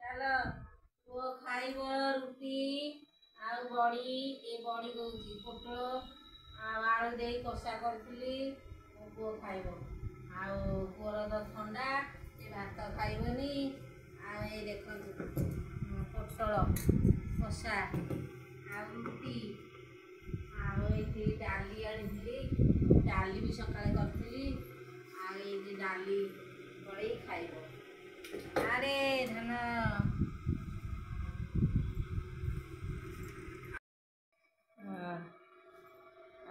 ଚାଲ ପୁଅ ଖାଇବ ରୁଟି ଆଉ ବଡ଼ି ଏ ବଡ଼ି ଦଉଛି ପୋଟଳ ଆଉ ଆଳୁ ଦେଇ କଷା କରିଥିଲି ପୁଅ ଖାଇବ। ଆଉ ପୁଅର ତ ଥଣ୍ଡା ଏ ଭାତ ଖାଇବନି। ଆଉ ଏଇ ଦେଖନ୍ତୁ ପୋଟଳ କଷା ଆଉ ରୁଟି ଆଉ ଏଇଠି ଡାଲି ଆଣିଥିଲି ଡାଲି ବି ସକାଳେ କରିଥିଲି। ଆଉ ଏଇ ଡାଲି ଗୋଳେଇ ଖାଇବ। ଆରେ ଧନ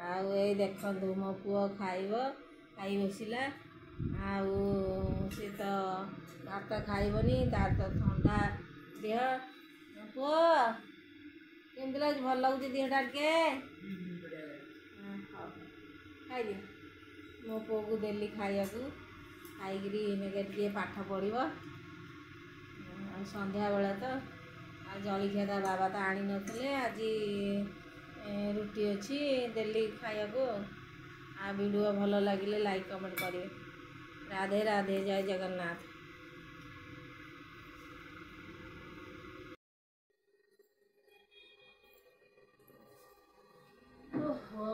ଆଉ ଏଇ ଦେଖନ୍ତୁ ମୋ ପୁଅ ଖାଇବ ଖାଇ ବସିଲା। ଆଉ ସେ ତ ଭାତ ଖାଇବନି ତାର ତ ଥଣ୍ଡା ଦେହ। ପୁଅ କେମିତି ଲାଗୁଛି? ଭଲ ଲାଗୁଛି ଦେହଟା ଟିକେ? ହଉ ଖାଇଦିଅ। ମୋ ପୁଅକୁ ଦେଲି ଖାଇବାକୁ ଖାଇକିରି ଏଇନାକେ ଟିକେ ପାଠ ପଢ଼ିବ। ଆଉ ସନ୍ଧ୍ୟାବେଳେ ତ ଆଉ ଜଳଖିଆ ତା ବାବା ତ ଆଣିନଥିଲେ ଆଜି ରୁଟି ଅଛି ଦେଲି ଖାଇବାକୁ। ଆଉ ଭିଡ଼ିଓ ଭଲ ଲାଗିଲେ ଲାଇକ୍ କମେଣ୍ଟ କରିବେ। ରାଧେ ରାଧେ ଜୟ ଜଗନ୍ନାଥ। ଓହୋ।